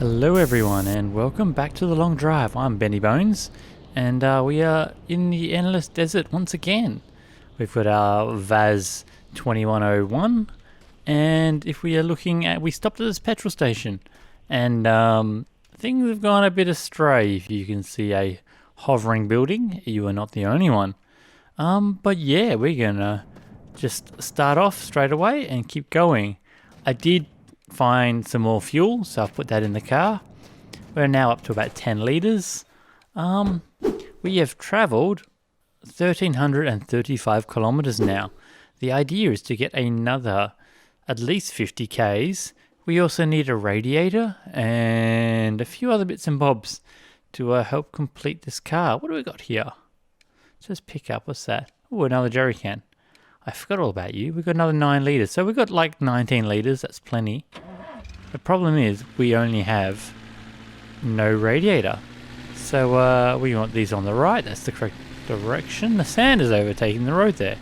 Hello everyone and welcome back to The Long Drive. I'm Benny Bones and we are in the Endless Desert once again. We've got our Vaz 2101 and if we are looking at, we stopped at this petrol station and things have gone a bit astray. If you can see a hovering building, you are not the only one. But yeah, we're gonna just start off straight away and keep going. I did find some more fuel, so I've put that in the car. We're now up to about 10 litres. We have travelled 1,335 kilometres now. The idea is to get another at least 50 k's. We also need a radiator and a few other bits and bobs to help complete this car. What do we got here? Let's pick up, what's that? Oh, another jerry can. I forgot all about you. We've got another 9 litres. So we've got like 19 litres. That's plenty. The problem is we only have no radiator. So we want these on the right. That's the correct direction. The sand is overtaking the road there.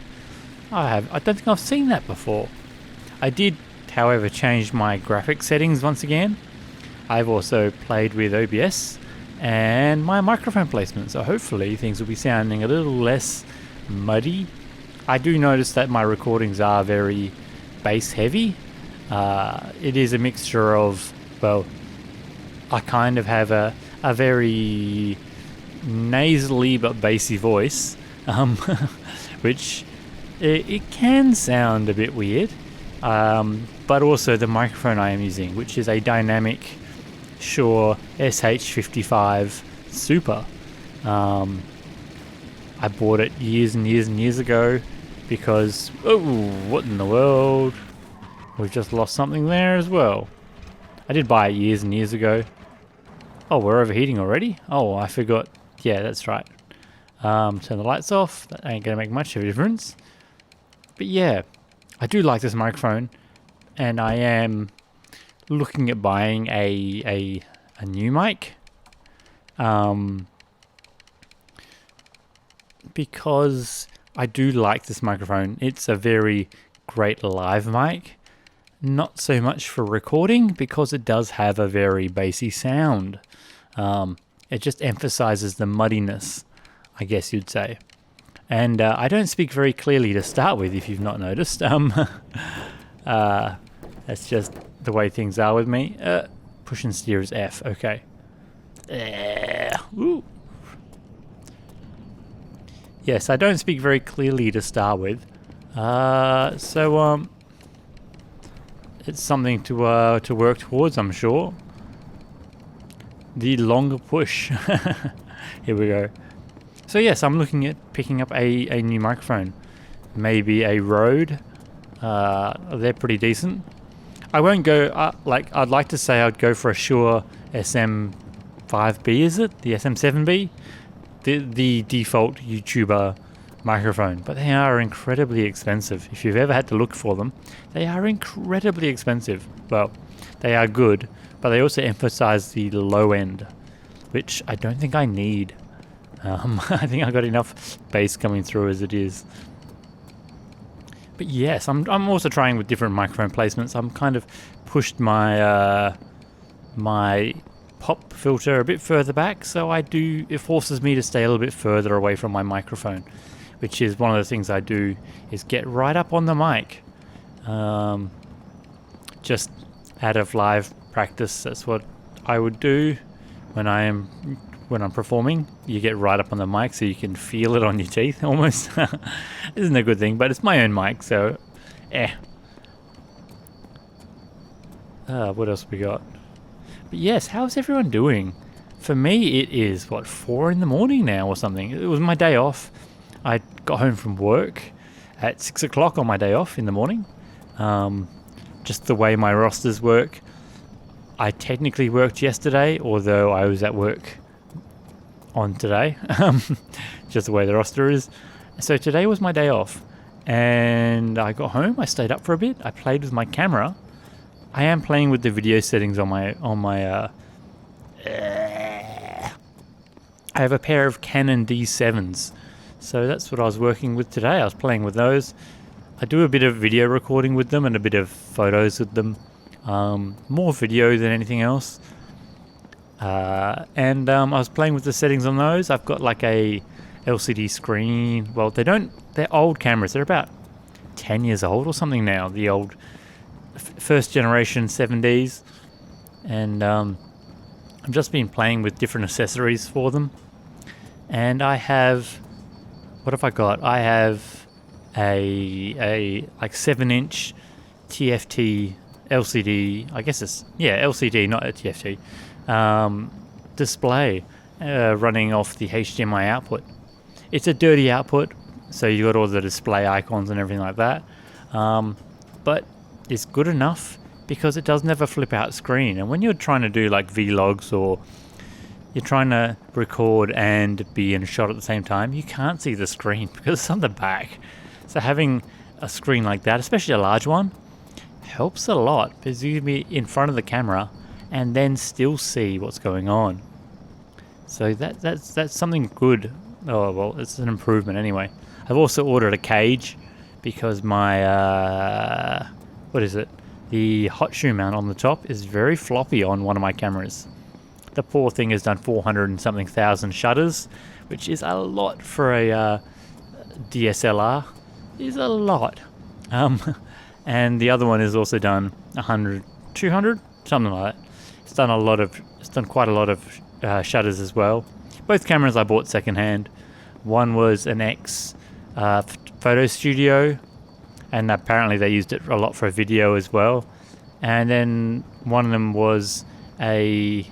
I don't think I've seen that before. I did, however, change my graphic settings once again. I've also played with OBS and my microphone placement. So hopefully things will be sounding a little less muddy. I do notice that my recordings are very bass heavy. It is a mixture of, well, I kind of have a very nasally but bassy voice, which it can sound a bit weird, but also the microphone I am using, which is a dynamic Shure SH55 Super. I bought it years and years and years ago because, oh, what in the world? We've just lost something there as well. I did buy it years and years ago. Oh, we're overheating already? Oh, I forgot. Yeah, that's right. Turn the lights off. That ain't going to make much of a difference. But yeah, I do like this microphone. And I am looking at buying a new mic. Because I do like this microphone. It's a very great live mic. Not so much for recording because it does have a very bassy sound. It just emphasizes the muddiness, I guess you'd say. And I don't speak very clearly to start with, if you've not noticed. That's just the way things are with me. Push and steer is F. Okay. Ooh. Yes, I don't speak very clearly to start with, so it's something to work towards, I'm sure. The longer push. Here we go. So yes, I'm looking at picking up a new microphone, maybe a Rode. They're pretty decent. I won't go I'd like to say I'd go for a Shure SM5B. Is it the SM7B? The default YouTuber microphone, but they are incredibly expensive. If you've ever had to look for them, they are incredibly expensive. Well, they are good, but they also emphasize the low end, which I don't think I need. I think I got enough bass coming through as it is. But yes, I'm also trying with different microphone placements. I'm kind of pushed my my pop filter a bit further back, so it forces me to stay a little bit further away from my microphone, which is one of the things I do, is get right up on the mic. Just out of live practice, that's what I would do when I'm performing. You get right up on the mic so you can feel it on your teeth almost. Isn't a good thing, but it's my own mic, so what else we got? But yes, how's everyone doing? For me, it is, 4 in the morning now or something. It was my day off. I got home from work at 6 o'clock on my day off in the morning. Just the way my rosters work. I technically worked yesterday, although I was at work on today. Just the way the roster is. So today was my day off. And I got home, I stayed up for a bit. I played with my camera. I am playing with the video settings on my I have a pair of Canon D7s, so that's what I was working with today. I was playing with those. I do a bit of video recording with them and a bit of photos with them. More video than anything else. And I was playing with the settings on those. I've got like a LCD screen. Well, they're old cameras. They're about 10 years old or something now. The old first generation 7Ds. And I've just been playing with different accessories for them. And I have, what have I got? I have a like 7-inch TFT LCD. I guess it's, yeah, LCD, not a TFT. Display running off the HDMI output. It's a dirty output, so you got all the display icons and everything like that. But it's good enough because it does never flip out screen. And when you're trying to do like vlogs or you're trying to record and be in a shot at the same time, you can't see the screen because it's on the back. So having a screen like that, especially a large one, helps a lot because you can be in front of the camera and then still see what's going on. So that's something good. Oh well, it's an improvement anyway. I've also ordered a cage because my what is it? The hot shoe mount on the top is very floppy on one of my cameras. The poor thing has done 400 and something thousand shutters, which is a lot for a DSLR. Is a lot. And the other one has also done 100, 200, something like that. It's done quite a lot of shutters as well. Both cameras I bought secondhand. One was an X photo studio, and apparently they used it a lot for video as well. And then one of them was I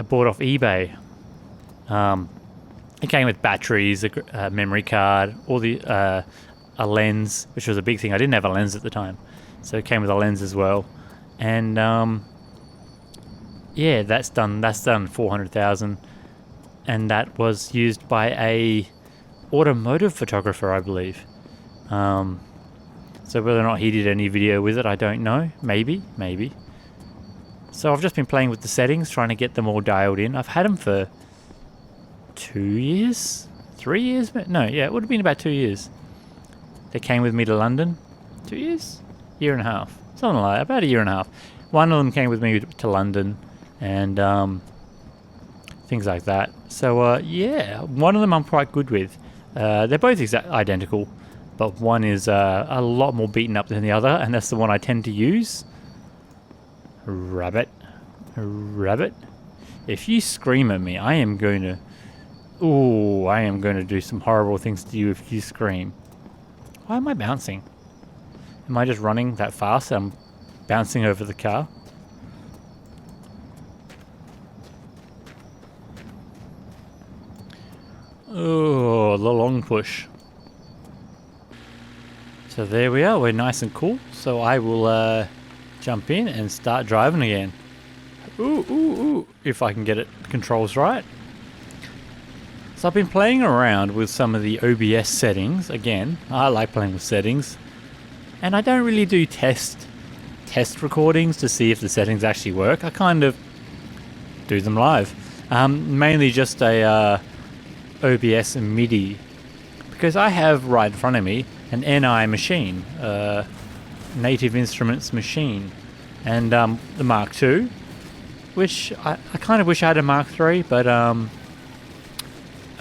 bought off eBay. It came with batteries, a memory card, all the a lens, which was a big thing. I didn't have a lens at the time, so it came with a lens as well. And yeah, that's done 400,000, and that was used by a automotive photographer, I believe. So whether or not he did any video with it, I don't know. Maybe. So I've just been playing with the settings, trying to get them all dialed in. I've had them for 2 years, 3 years. No, yeah, it would have been about 2 years. They came with me to London. 2 years, year and a half, something like that. About a year and a half. One of them came with me to London, and things like that. So yeah, one of them I'm quite good with. They're both identical, but one is a lot more beaten up than the other, and that's the one I tend to use. Rabbit. If you scream at me, I am going to do some horrible things to you if you scream. Why am I bouncing? Am I just running that fast? I'm bouncing over the car. Oh, the long push. So there we are. We're nice and cool. So I will jump in and start driving again. Ooh. If I can get it controls right. So I've been playing around with some of the OBS settings. Again, I like playing with settings. And I don't really do test recordings to see if the settings actually work. I kind of do them live. Mainly just a OBS and MIDI. Because I have right in front of me an NI machine. Native Instruments machine. And the Mark II. Which I kind of wish I had a Mark III, but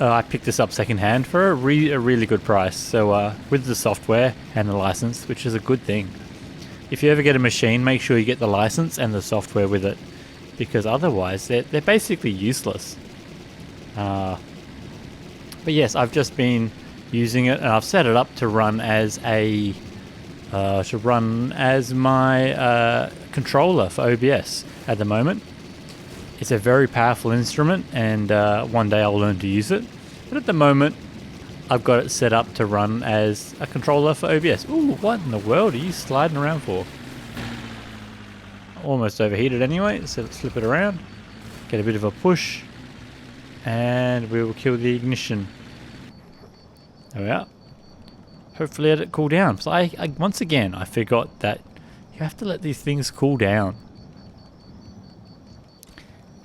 I picked this up secondhand for a really good price. So with the software and the license, which is a good thing. If you ever get a machine, make sure you get the license and the software with it, because otherwise they're basically useless. But yes, I've just been using it, and I've set it up to run as my controller for OBS at the moment. It's a very powerful instrument, and one day I'll learn to use it. But at the moment, I've got it set up to run as a controller for OBS. Ooh, what in the world are you sliding around for? Almost overheated anyway, so let's flip it around. Get a bit of a push, and we will kill the ignition. There we are. Hopefully let it cool down. So I once again, I forgot that you have to let these things cool down.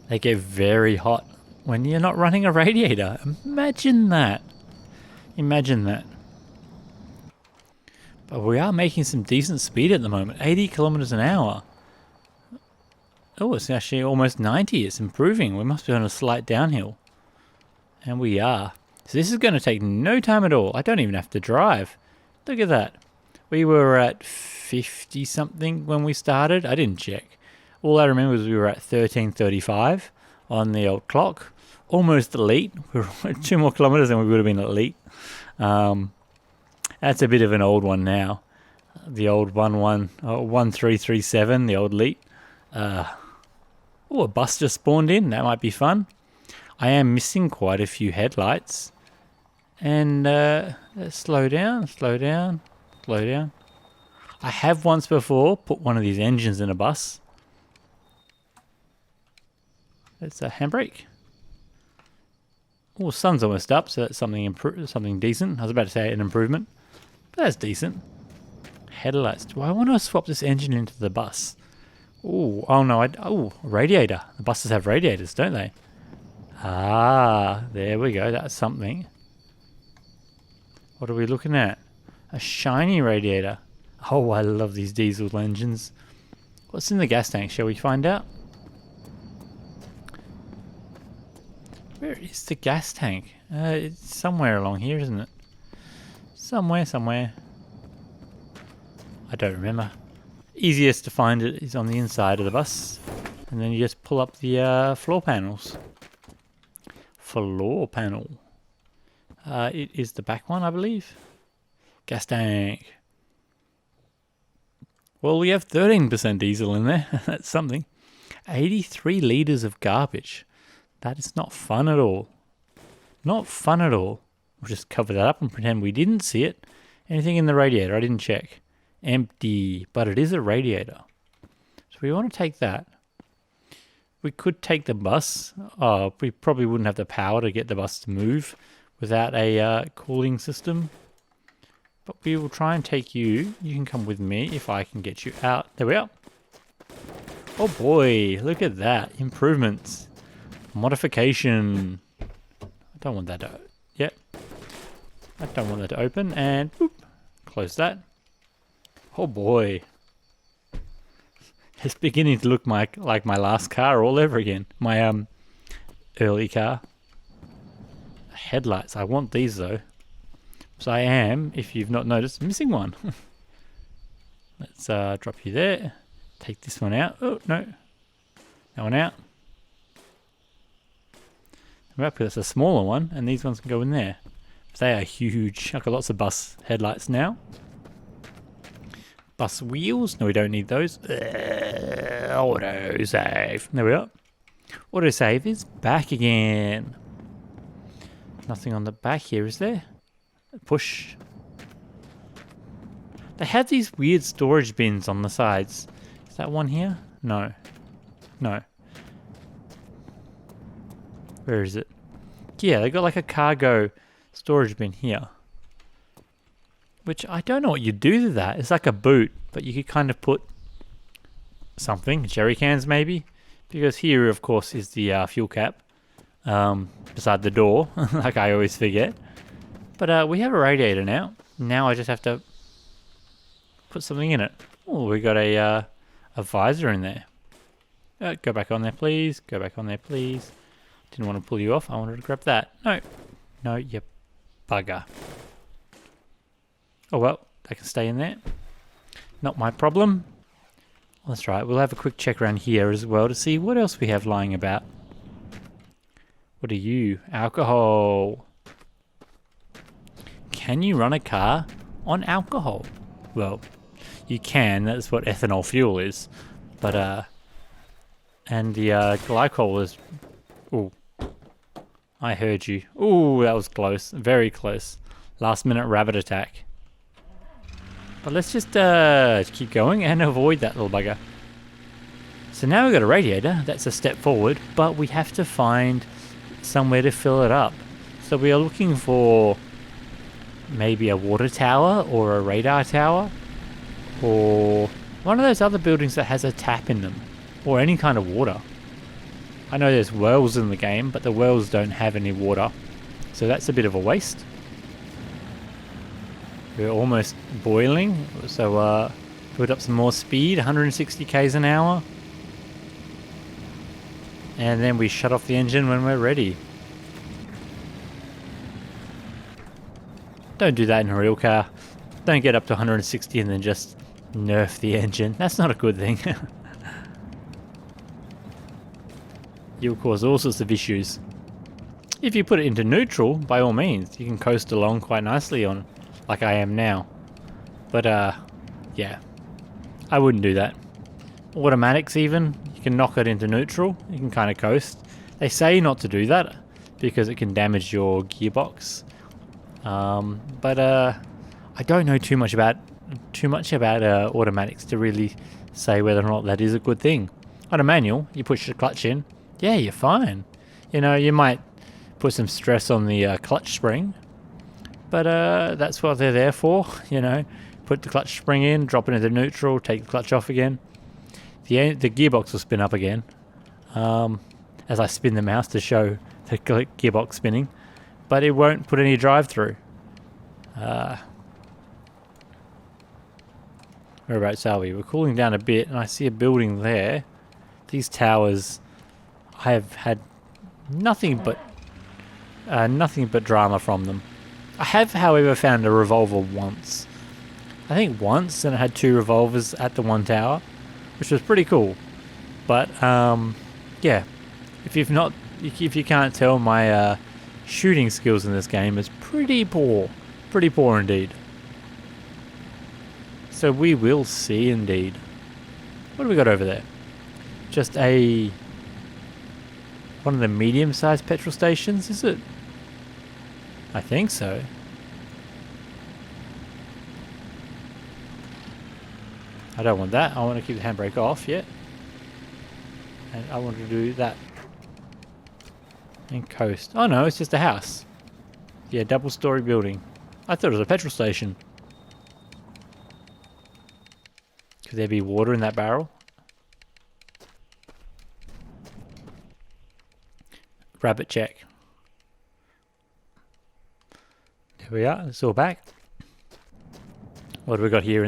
They get very hot when you're not running a radiator. Imagine that. But we are making some decent speed at the moment. 80 kilometers an hour. Oh, it's actually almost 90. It's improving. We must be on a slight downhill. And we are. So this is going to take no time at all. I don't even have to drive. Look at that. We were at 50 something when we started. I didn't check. All I remember was we were at 13:35 on the old clock. Almost elite. We were 2 more kilometers and we would have been elite. That's a bit of an old one now. The old 1337, the old elite. Oh, a bus just spawned in. That might be fun. I am missing quite a few headlights. And let's slow down. I have once before put one of these engines in a bus. It's a handbrake. Oh, sun's almost up, so that's something decent. I was about to say an improvement, but that's decent. Headlights. Do I want to swap this engine into the bus? Oh no! Radiator. The buses have radiators, don't they? Ah, there we go. That's something. What are we looking at? A shiny radiator. Oh, I love these diesel engines. What's in the gas tank? Shall we find out? Where is the gas tank? It's somewhere along here, isn't it? Somewhere. I don't remember. Easiest to find it is on the inside of the bus. And then you just pull up the floor panels. Floor panel. It is the back one, I believe. Gas tank. Well, we have 13% diesel in there. That's something. 83 litres of garbage. That is not fun at all. Not fun at all. We'll just cover that up and pretend we didn't see it. Anything in the radiator? I didn't check. Empty. But it is a radiator. So we want to take that. We could take the bus. Oh, we probably wouldn't have the power to get the bus to move without a cooling system. But we will try and take you. You can come with me if I can get you out. There we are. Oh boy, look at that. Improvements. Modification. I don't want that to... Yep. I don't want that to open. And boop. Close that. Oh boy. It's beginning to look like my last car all over again. My early car. Headlights. I want these though. So I am, if you've not noticed, missing one. Let's drop you there. Take this one out. Oh, no. That one out. That's a smaller one, and these ones can go in there. They are huge. I've got lots of bus headlights now. Bus wheels. No, we don't need those. Autosave. There we are. Autosave is back again. Nothing on the back here, is there? Push. They have these weird storage bins on the sides. Is that one here? No. No. Where is it? Yeah, they got like a cargo storage bin here. Which I don't know what you do to that. It's like a boot, but you could kind of put something, jerry cans maybe. Because here, of course, is the fuel cap beside the door, like I always forget. But we have a radiator now. Now I just have to put something in it. Oh, we got a visor in there. Go back on there, please. Go back on there, please. Didn't want to pull you off. I wanted to grab that. No. No, you bugger. Oh, well, they can stay in there. Not my problem. That's right. We'll have a quick check around here as well to see what else we have lying about. What are you? Alcohol. Can you run a car on alcohol? Well, you can. That's what ethanol fuel is. But, and the glycol is... Ooh. I heard you. Ooh, that was close. Very close. Last minute rabbit attack. But let's just keep going and avoid that little bugger. So now we've got a radiator. That's a step forward. But we have to find somewhere to fill it up. So we are looking for maybe a water tower or a radar tower. Or one of those other buildings that has a tap in them. Or any kind of water. I know there's wells in the game, but the wells don't have any water. So that's a bit of a waste. We're almost boiling. So build up some more speed, 160 k's an hour. And then we shut off the engine when we're ready. Don't do that in a real car. Don't get up to 160 and then just nerf the engine. That's not a good thing. You'll cause all sorts of issues. If you put it into neutral, by all means, you can coast along quite nicely on, like I am now. But yeah, I wouldn't do that. Automatics even, you can knock it into neutral, you can kind of coast. They say not to do that because it can damage your gearbox. But I don't know too much about automatics to really say whether or not that is a good thing. On a manual, you push the clutch in, yeah, you're fine. You know, you might put some stress on the clutch spring, but that's what they're there for. You know, put the clutch spring in, drop it into neutral, take the clutch off again. The gearbox will spin up again as I spin the mouse to show the gearbox spinning, but it won't put any drive through. Whereabouts are we? We're cooling down a bit, and I see a building there. These towers, I have had nothing but drama from them. I have, however, found a revolver once. I think once, and it had 2 revolvers at the one tower, which was pretty cool. But yeah, if you can't tell, my shooting skills in this game is pretty poor indeed. So we will see indeed. What do we got over there? Just one of the medium-sized petrol stations, is it? I think so. I don't want that. I want to keep the handbrake off, yeah. And I want to do that. And coast. Oh no, it's just a house. Yeah, double-story building. I thought it was a petrol station. Could there be water in that barrel? Rabbit check. There we are. It's all back. What have we got here?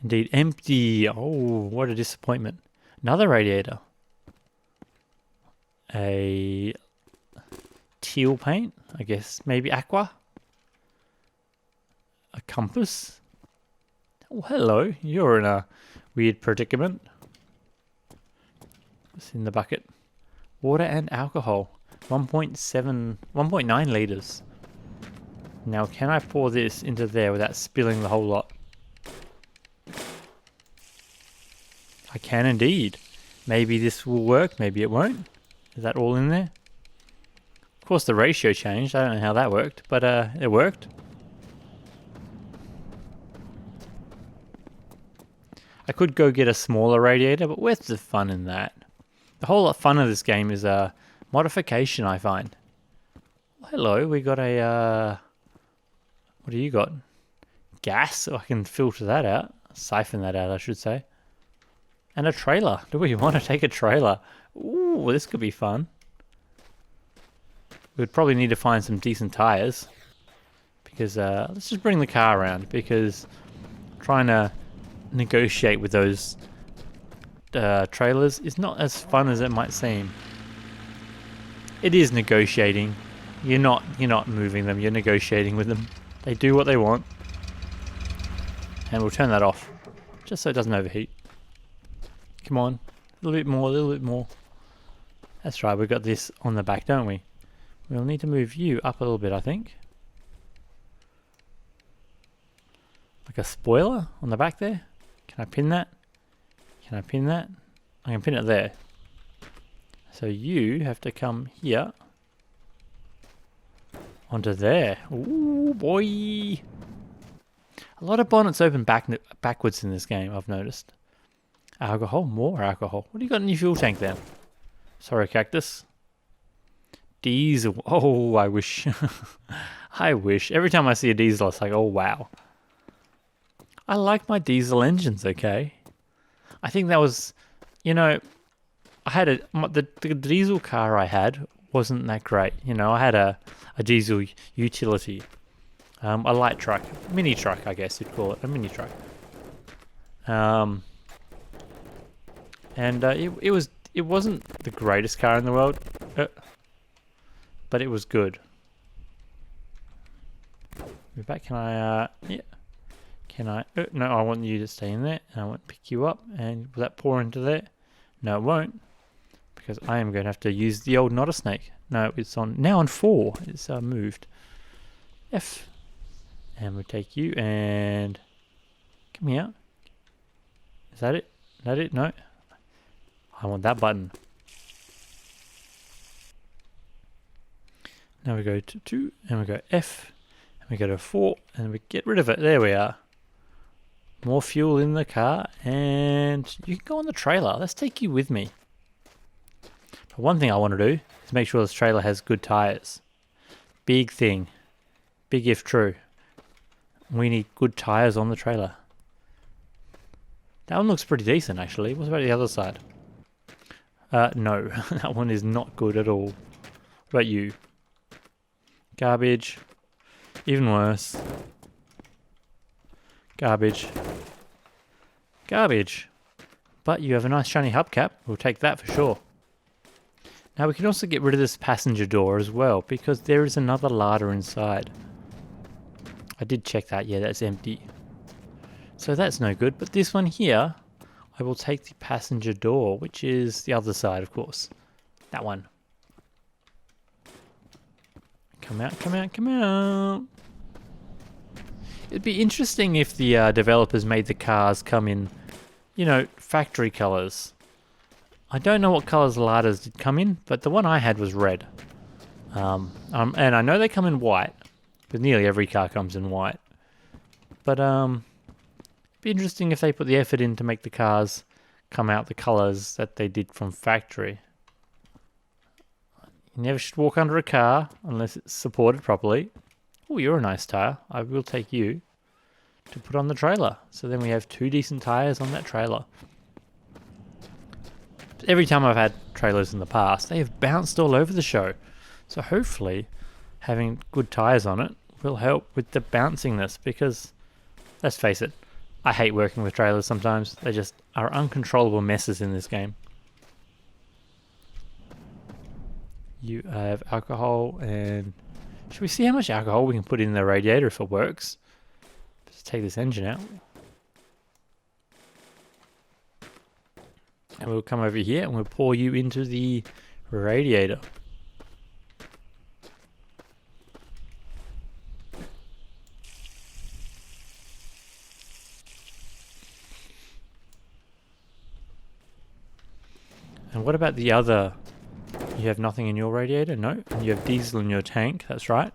Indeed, empty. Oh, what a disappointment. Another radiator. A teal paint, I guess. Maybe aqua. A compass. Oh, hello. You're in a weird predicament. What's in the bucket? Water and alcohol. 1.9 litres. Now, can I pour this into there without spilling the whole lot? I can indeed. Maybe this will work, maybe it won't. Is that all in there? Of course the ratio changed. I don't know how that worked, but it worked. I could go get a smaller radiator, but where's the fun in that? The whole lot fun of this game is modification, I find. Well, hello, we got a... what do you got? Gas, so I can filter that out. Siphon that out, I should say. And a trailer. Do we want to take a trailer? Ooh, this could be fun. We'd probably need to find some decent tires. Because, let's just bring the car around. Because trying to negotiate with those trailers is not as fun as it might seem. It is negotiating. You're not moving them, you're negotiating with them. They do what they want. And we'll turn that off. Just so it doesn't overheat. Come on. A little bit more, a little bit more. That's right, we've got this on the back, don't we? We'll need to move you up a little bit, I think. Like a spoiler on the back there. Can I pin that? Can I pin that? I can pin it there. So you have to come here. Onto there. Ooh, boy. A lot of bonnets open backwards in this game, I've noticed. Alcohol, more alcohol. What do you got in your fuel tank then? Sorry, cactus. Diesel. Oh, I wish. I wish. Every time I see a diesel, it's like, oh, wow. I like my diesel engines, okay? I think that was, you know, I had the diesel car I had wasn't that great. You know, I had a diesel utility. A light truck. Mini truck, I guess you'd call it. A mini truck. And it It wasn't the greatest car in the world, but it was good. Move back. Can I, yeah. Can I, no, I want you to stay in there, and I want to pick you up, and will that pour into there? No, it won't, because I am going to have to use the old not a snake. No, it's on, now on 4, it's moved. F, and we'll take you, and come here. Is that it? Is that it? No. I want that button. Now we go to 2, and we go F, and we go to 4, and we get rid of it. There we are. More fuel in the car, and you can go on the trailer. Let's take you with me. But one thing I want to do is make sure this trailer has good tires. Big thing. Big if true. We need good tires on the trailer. That one looks pretty decent, actually. What about the other side? No, that one is not good at all. What about you? Garbage. Even worse. Garbage. Garbage. But you have a nice shiny hubcap. We'll take that for sure. Now we can also get rid of this passenger door as well, because there is another larder inside. I did check that. Yeah, that's empty. So that's no good. But this one here, I will take the passenger door, which is the other side, of course. That one. Come out, come out, come out. It'd be interesting if the developers made the cars come in, you know, factory colors. I don't know what colors the larders did come in, but the one I had was red. And I know they come in white, because nearly every car comes in white. But it'd be interesting if they put the effort in to make the cars come out the colors that they did from factory. You never should walk under a car unless it's supported properly. Oh, you're a nice tire. I will take you to put on the trailer. So then we have 2 decent tires on that trailer. Every time I've had trailers in the past, they have bounced all over the show. So hopefully having good tires on it will help with the bouncingness, because let's face it, I hate working with trailers sometimes. They just are uncontrollable messes in this game. You have alcohol, and should we see how much alcohol we can put in the radiator if it works? Let's take this engine out. And we'll come over here and we'll pour you into the radiator. And what about the other? You have nothing in your radiator? No. And you have diesel in your tank, that's right.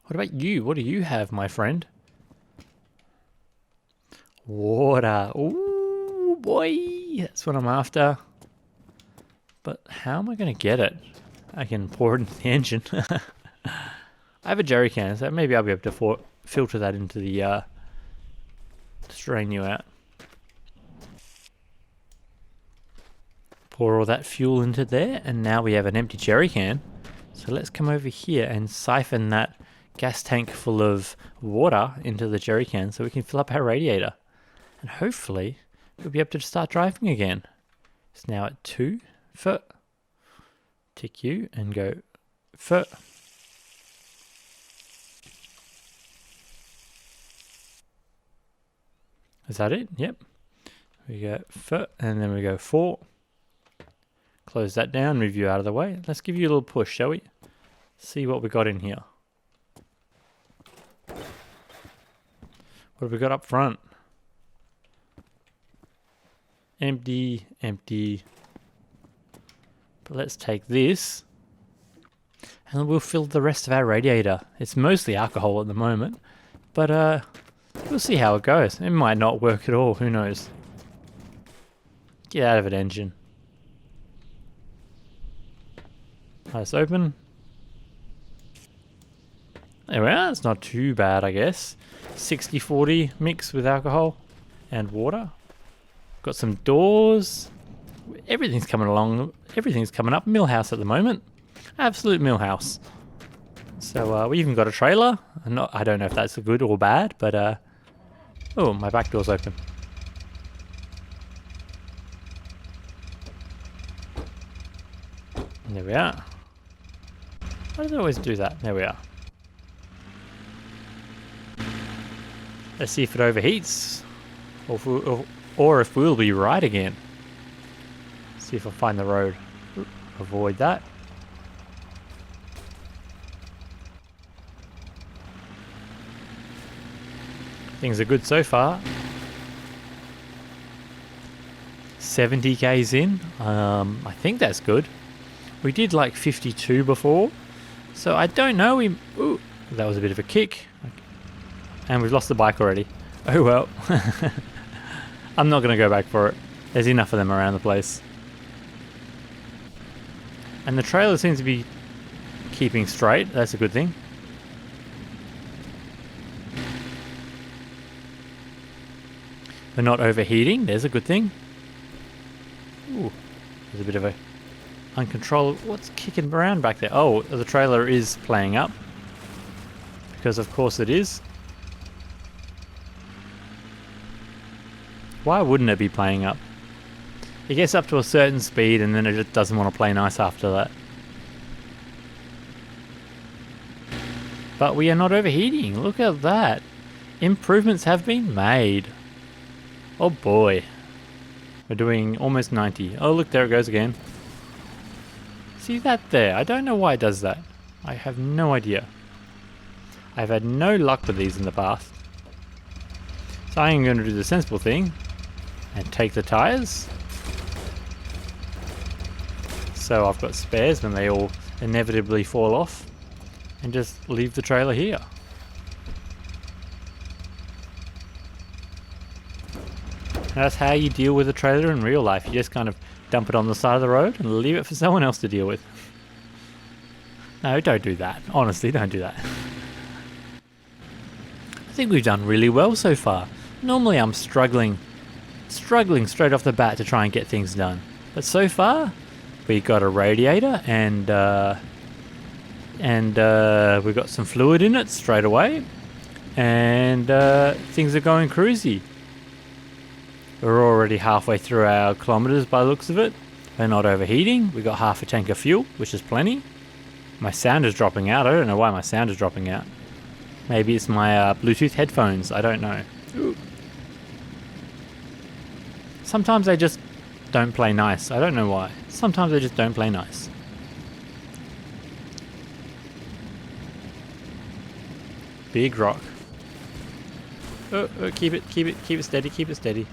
What about you? What do you have, my friend? Water. Ooh, boy. That's what I'm after. But how am I going to get it? I can pour it into the engine. I have a jerry can, so maybe I'll be able to filter that into the... to strain you out. Pour all that fuel into there, and now we have an empty jerry can. So let's come over here and siphon that gas tank full of water into the jerry can so we can fill up our radiator. And hopefully we'll be able to start driving again. It's now at 2 foot. Tick you and go foot. Is that it? Yep. We go foot and then we go 4. Close that down, move you out of the way. Let's give you a little push, shall we? See what we got in here. What have we got up front? Empty, empty. But let's take this and we'll fill the rest of our radiator. It's mostly alcohol at the moment, but we'll see how it goes. It might not work at all, who knows. Get out of it, engine. Let's open. There we are, it's not too bad, I guess. 60-40 mix with alcohol and water. Got some doors. Everything's coming along. Everything's coming up. Millhouse at the moment. Absolute millhouse. So we even got a trailer. I don't know if that's good or bad, but Oh, my back door's open. There we are. Why does it always do that? There we are. Let's see if it overheats. Or if we'll be right again. See if I find the road. Avoid that. Things are good so far. 70 k's in. I think that's good. We did like 52 before, so I don't know. Ooh, that was a bit of a kick, and we've lost the bike already. Oh well. I'm not going to go back for it. There's enough of them around the place, and the trailer seems to be keeping straight. That's a good thing. We're not overheating. There's a good thing. Ooh, there's a bit of a uncontrollable. What's kicking around back there? Oh, the trailer is playing up. Because of course it is. Why wouldn't it be playing up? It gets up to a certain speed and then it just doesn't want to play nice after that. But we are not overheating. Look at that. Improvements have been made. Oh boy. We're doing almost 90. Oh look, there it goes again. See that there? I don't know why it does that. I have no idea. I've had no luck with these in the past. So I'm going to do the sensible thing and take the tyres. So I've got spares when they all inevitably fall off, and just leave the trailer here. That's how you deal with a trailer in real life. You just kind of dump it on the side of the road and leave it for someone else to deal with. No, don't do that. Honestly, don't do that. I think we've done really well so far. Normally I'm struggling straight off the bat to try and get things done. But so far, we got a radiator and we got some fluid in it straight away. And things are going cruisy. We're already halfway through our kilometers by the looks of it. We're not overheating. We got half a tank of fuel, which is plenty. My sound is dropping out. I don't know why my sound is dropping out. Maybe it's my Bluetooth headphones. I don't know. Ooh. Sometimes they just don't play nice. I don't know why. Sometimes they just don't play nice. Big rock. Oh, keep it steady, keep it steady.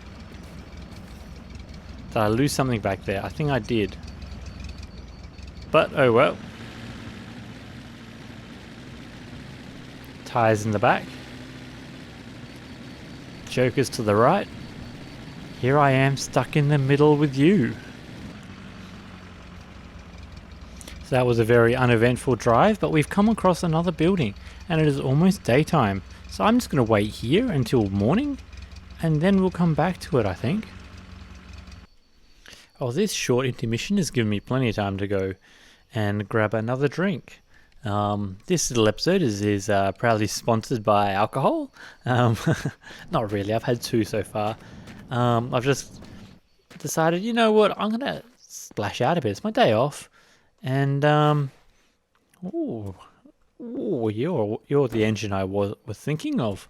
Did I lose something back there? I think I did. But, oh well. Tyres in the back. Jokers to the right. Here I am stuck in the middle with you. So that was a very uneventful drive, but we've come across another building and it is almost daytime. So I'm just going to wait here until morning and then we'll come back to it, I think. Oh, this short intermission has given me plenty of time to go and grab another drink. This little episode is proudly sponsored by alcohol. Not really, I've had 2 so far. I've just decided, you know what, I'm going to splash out a bit. It's my day off. And, ooh, you're the engine I was thinking of.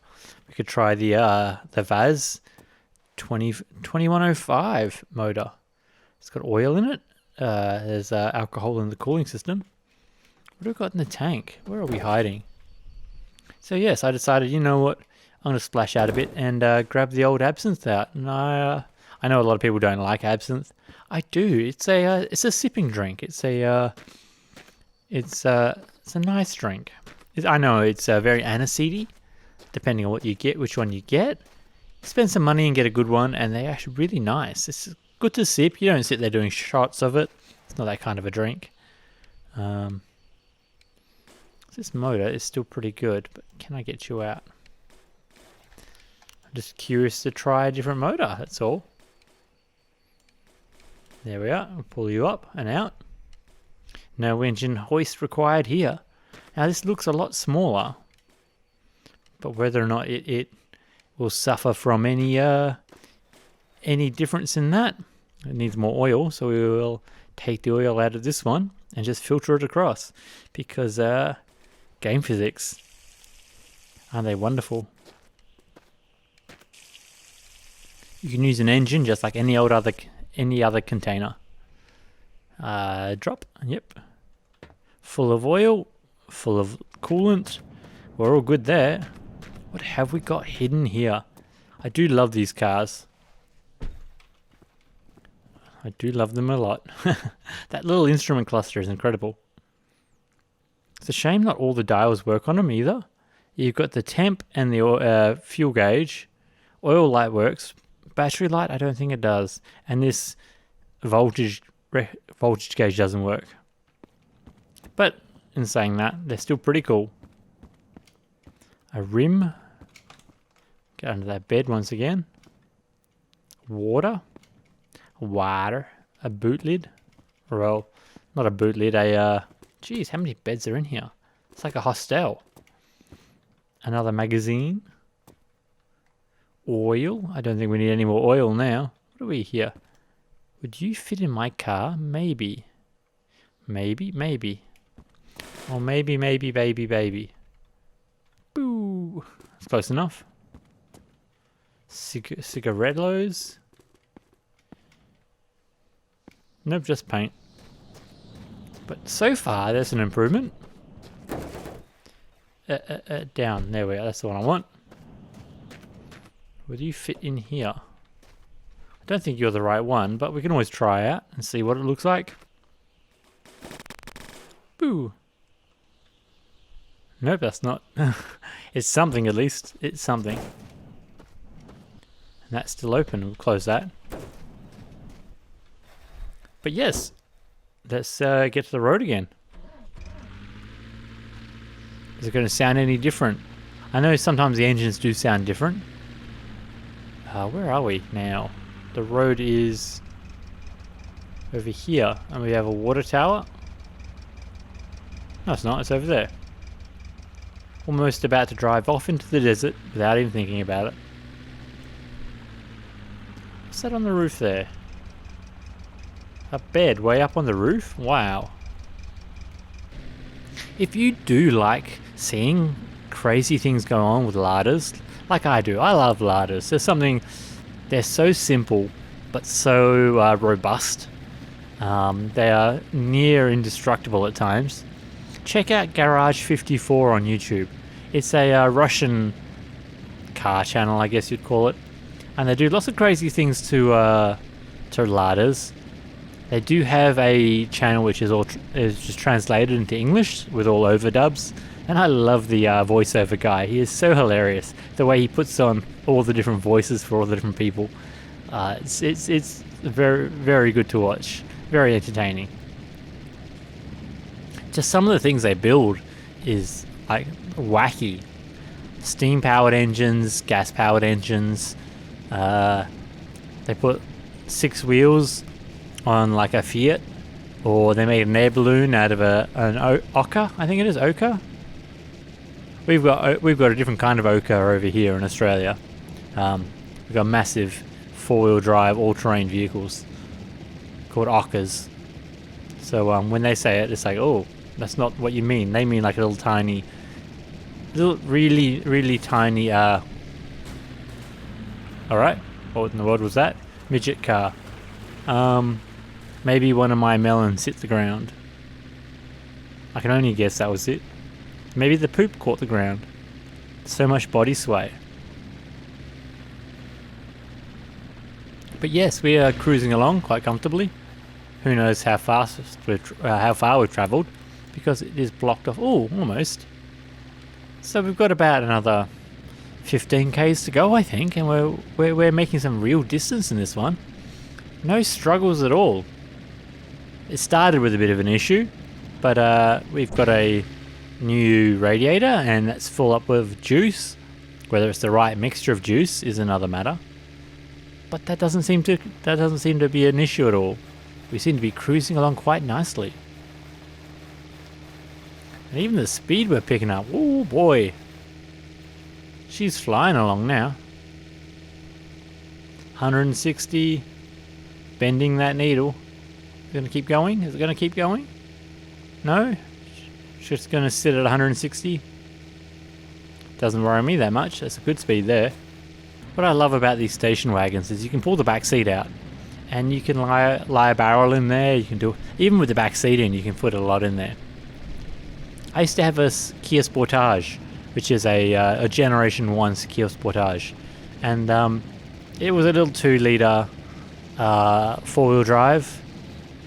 We could try the Vaz 2105 motor. It's got oil in it. There's alcohol in the cooling system. What have we got in the tank? Where are we hiding? So yes, I decided, you know what, I'm going to splash out a bit and grab the old absinthe out. And I know a lot of people don't like absinthe. I do. It's a sipping drink. It's a nice drink. I know it's very aniseedy, depending on what you get, which one you get. Spend some money and get a good one, and they're actually really nice. It's good to sip. You don't sit there doing shots of it. It's not that kind of a drink. This motor is still pretty good, but can I get you out? I'm just curious to try a different motor, that's all. There we are. I'll pull you up and out. No engine hoist required here. Now this looks a lot smaller, but whether or not it will suffer from any difference in that. It needs more oil, so we will take the oil out of this one and just filter it across, because game physics, aren't they wonderful? You can use an engine just like any other container. Drop, yep. Full of oil, full of coolant. We're all good there. What have we got hidden here? I do love these cars. I do love them a lot. That little instrument cluster is incredible. It's a shame not all the dials work on them either. You've got the temp and the fuel gauge. Oil light works. Battery light, I don't think it does. And this voltage gauge doesn't work. But in saying that, they're still pretty cool. A rim. Get under that bed once again. Water. A boot lid. Well, not a boot lid, geez, how many beds are in here? It's like a hostel. Another magazine. Oil. I don't think we need any more oil now. What are we here? Would you fit in my car? Maybe. Maybe. Or maybe, baby. Boo. That's close enough. Cigarettos. Nope, just paint. But so far, there's an improvement. Down. There we are. That's the one I want. Would you fit in here? I don't think you're the right one, but we can always try out and see what it looks like. Boo. Nope, that's not. It's something at least. It's something. And that's still open. We'll close that. But yes, let's get to the road again. Is it going to sound any different? I know sometimes the engines do sound different. Where are we now? The road is over here, and we have a water tower. No, it's not. It's over there. Almost about to drive off into the desert without even thinking about it. What's that on the roof there? A bed way up on the roof? Wow. If you do like seeing crazy things go on with larders, like I do, I love larders. They're so simple, but so robust. They are near indestructible at times. Check out Garage 54 on YouTube. It's a Russian car channel, I guess you'd call it. And they do lots of crazy things to larders. They do have a channel which is just translated into English with all overdubs, and I love the voiceover guy. He is so hilarious. The way he puts on all the different voices for all the different people. It's very, very good to watch. Very entertaining. Just some of the things they build is like wacky. Steam-powered engines, gas-powered engines. They put 6 wheels on like a Fiat, or they made an air balloon out of an ochre. I think it is ochre. We've got a different kind of ochre over here in Australia. We've got massive 4-wheel drive all-terrain vehicles called ochres. So when they say it, it's like, oh, that's not what you mean. They mean like a little tiny, really, really tiny. All right, what in the world was that? Midget car. Maybe one of my melons hit the ground. I can only guess that was it. Maybe the poop caught the ground. So much body sway. But yes, we are cruising along quite comfortably. Who knows how far we've travelled, because it is blocked off. Oh, almost. So we've got about another 15 k's to go, I think, and we're making some real distance in this one. No struggles at all. It started with a bit of an issue, but we've got a new radiator, and that's full up with juice. Whether it's the right mixture of juice is another matter. But that doesn't seem to be an issue at all. We seem to be cruising along quite nicely. And even the speed we're picking up, oh boy. She's flying along now. 160. Bending that needle. Is it going to keep going? Is it going to keep going? No? It's just going to sit at 160. Doesn't worry me that much. That's a good speed there. What I love about these station wagons is you can pull the back seat out. And you can lie a barrel in there. You can do, even with the back seat in, you can put a lot in there. I used to have a Kia Sportage, which is a Generation 1 Kia Sportage. And it was a little 2-litre four-wheel drive.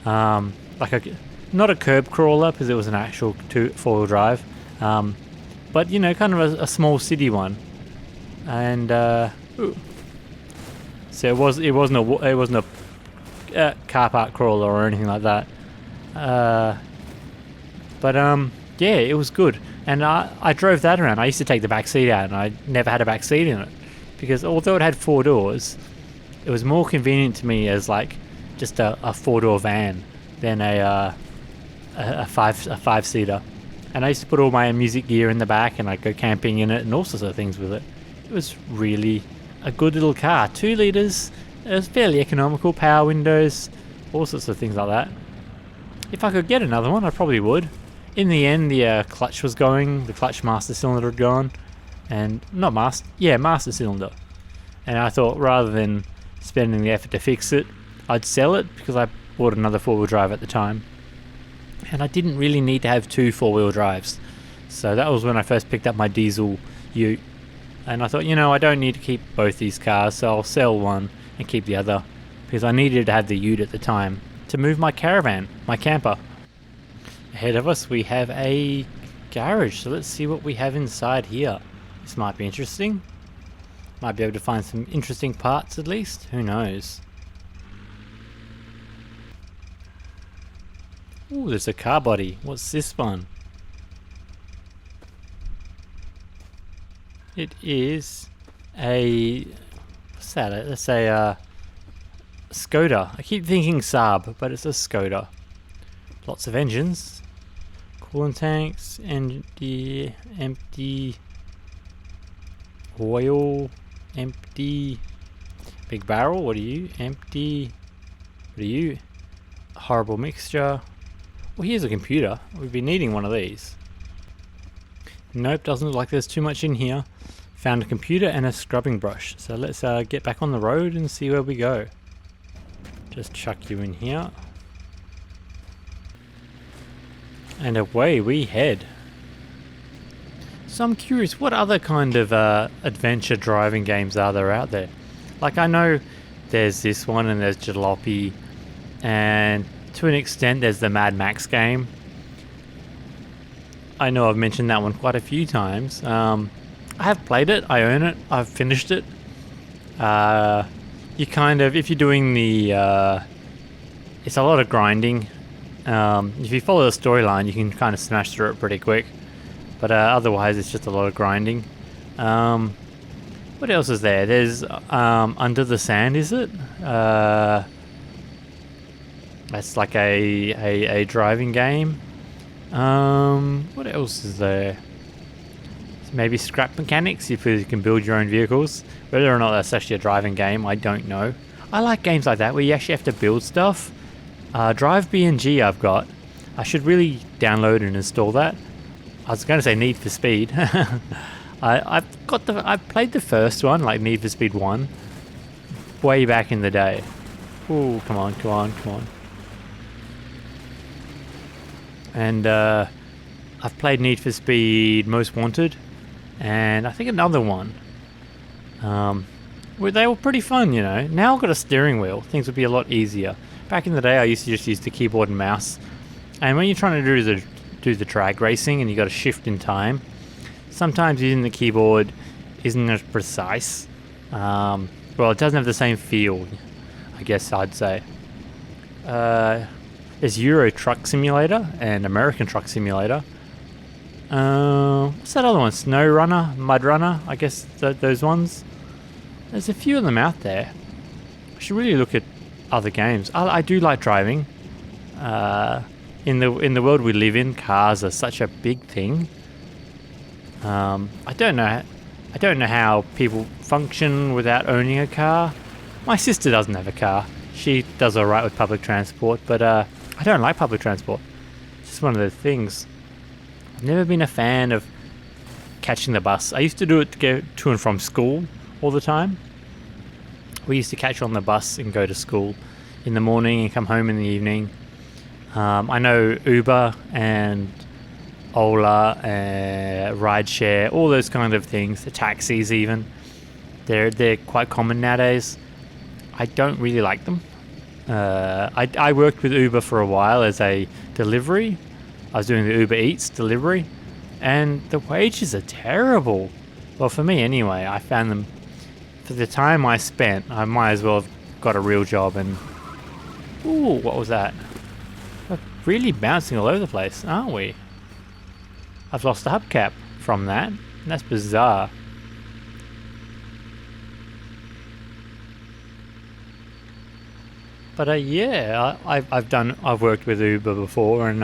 Not a curb crawler, because it was an actual four-wheel drive. But, you know, kind of a small city one. And so it wasn't a car park crawler or anything like that. Yeah, it was good. And I drove that around. I used to take the back seat out, and I never had a back seat in it, because although it had 4 doors, it was more convenient to me as like just a 4-door van than a 5-seater. And I used to put all my music gear in the back, and I'd go camping in it and all sorts of things with it. It was really a good little car. 2 litres. It was fairly economical. Power windows, all sorts of things like that. If I could get another one, I probably would. In the end, the clutch was going. The clutch master cylinder had gone, and master cylinder. And I thought, rather than spending the effort to fix it, I'd sell it, because I bought another 4-wheel drive at the time, and I didn't really need to have 2 4-wheel drives. So that was when I first picked up my diesel ute, and I thought, you know, I don't need to keep both these cars, so I'll sell one and keep the other, because I needed to have the ute at the time to move my caravan, my camper. Ahead of us we have a garage, so let's see what we have inside here. This might be interesting. Might be able to find some interesting parts at least, who knows. Ooh, there's a car body. What's this one? It is a... what's that? That's a Skoda. I keep thinking Saab, but it's a Skoda. Lots of engines. Coolant tanks, empty, oil, empty, big barrel, what are you? Empty, what are you? Horrible mixture. Well, here's a computer. We'd be needing one of these. Nope, doesn't look like there's too much in here. Found a computer and a scrubbing brush. So let's get back on the road and see where we go. Just chuck you in here. And away we head. So I'm curious, what other kind of adventure driving games are there out there? Like, I know there's this one, and there's Jalopy, and to an extent there's the Mad Max game. I know I've mentioned that one quite a few times. I have played it, I own it, I've finished it. You kind of, if you're doing the... it's a lot of grinding. If you follow the storyline, you can kind of smash through it pretty quick. But otherwise, it's just a lot of grinding. What else is there? There's Under the Sand, is it? That's like a driving game. What else is there? Maybe Scrap Mechanics, if you can build your own vehicles. Whether or not that's actually a driving game, I don't know. I like games like that where you actually have to build stuff. Drive BNG I've got. I should really download and install that. I was going to say Need for Speed. I've played the first one, like Need for Speed 1, way back in the day. Ooh, come on. And I've played Need for Speed Most Wanted, and I think another one. They were pretty fun, you know. Now I've got a steering wheel, things would be a lot easier. Back in the day, I used to just use the keyboard and mouse. And when you're trying to do the drag racing and you got to shift in time, sometimes using the keyboard isn't as precise. Well, it doesn't have the same feel, I guess I'd say. There's Euro Truck Simulator and American Truck Simulator. What's that other one? Snow Runner, Mud Runner, I guess those ones. There's a few of them out there. I should really look at other games. I do like driving. In the world we live in, cars are such a big thing. I don't know how people function without owning a car. My sister doesn't have a car. She does alright with public transport, but I don't like public transport. It's just one of those things. I've never been a fan of catching the bus. I used to do it to go to and from school all the time. We used to catch on the bus and go to school in the morning and come home in the evening. I know Uber and Ola, rideshare, all those kind of things, the taxis even. They're quite common nowadays. I don't really like them. I worked with Uber for a while as a delivery. I was doing the Uber Eats delivery, and the wages are terrible. Well, for me anyway. I found them, for the time I spent, I might as well have got a real job. And ooh, what was that? We're really bouncing all over the place, aren't we? I've lost the hubcap from that. That's bizarre. But yeah, I've worked with Uber before, and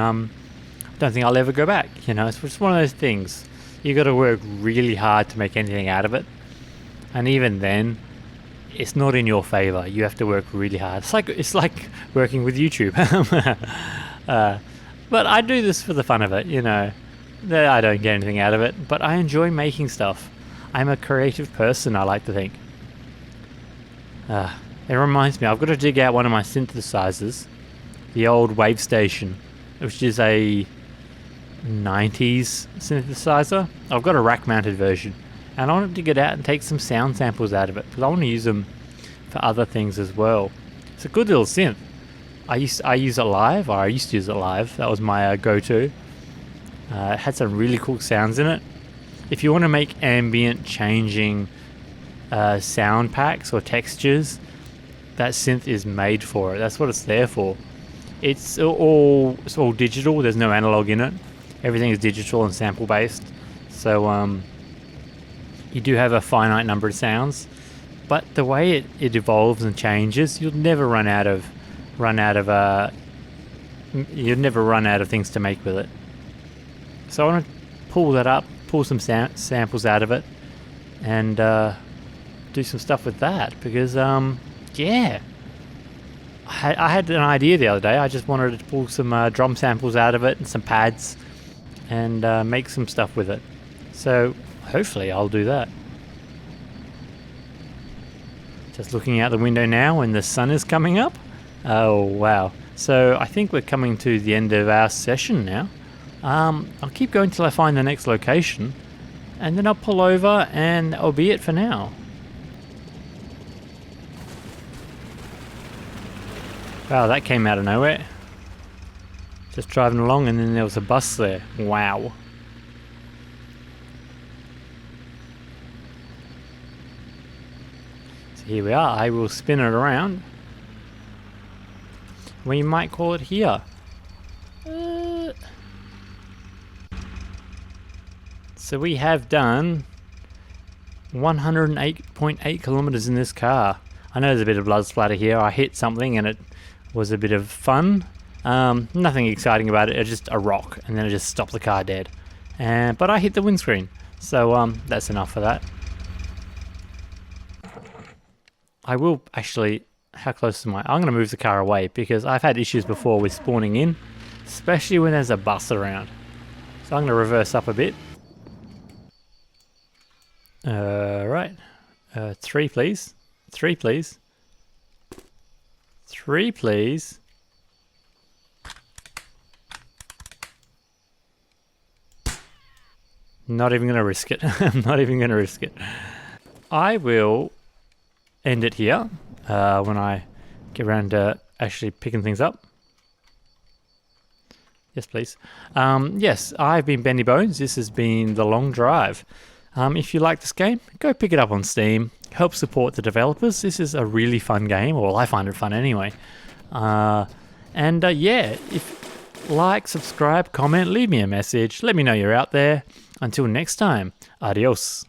don't think I'll ever go back. You know, it's just one of those things. You got to work really hard to make anything out of it, and even then, it's not in your favor. You have to work really hard. It's like working with YouTube. But I do this for the fun of it. You know, I don't get anything out of it, but I enjoy making stuff. I'm a creative person, I like to think. It reminds me, I've got to dig out one of my synthesizers, the old Wave Station, which is a 90s synthesizer. I've got a rack-mounted version, and I want to dig it out and take some sound samples out of it, because I want to use them for other things as well. It's a good little synth. I used to use it live. That was my go-to. It had some really cool sounds in it. If you want to make ambient changing sound packs or textures, that synth is made for it. That's what it's there for. It's all digital. There's no analog in it. Everything is digital and sample based. So you do have a finite number of sounds, but the way it evolves and changes, you'll never run out of things to make with it. So I want to pull that up, pull some samples out of it, and do some stuff with that, because yeah, I had an idea the other day. I just wanted to pull some drum samples out of it and some pads, and make some stuff with it. So hopefully I'll do that. Just looking out the window now when the sun is coming up. Oh wow. So I think we're coming to the end of our session now. I'll keep going till I find the next location, and then I'll pull over, and that'll be it for now. Wow, that came out of nowhere. Just driving along, and then there was a bus there. Wow. So here we are. I will spin it around. We might call it here. So we have done 108.8 kilometers in this car. I know there's a bit of blood splatter here. I hit something and it was a bit of fun. Nothing exciting about it. It's just a rock, and then it just stopped the car dead. But I hit the windscreen, so that's enough for that. I will actually. How close am I? I'm going to move the car away, because I've had issues before with spawning in, especially when there's a bus around. So I'm going to reverse up a bit. Right. 3 please. 3 please. 3 please. Not even going to risk it. I'm not even going to risk it. I will end it here when I get around to actually picking things up. Yes, please. Yes, I've been Benny Bones. This has been The Long Drive. If you like this game, go pick it up on Steam. Help support the developers. This is a really fun game. Well, I find it fun anyway. Yeah, if like, subscribe, comment, leave me a message. Let me know you're out there. Until next time, adios.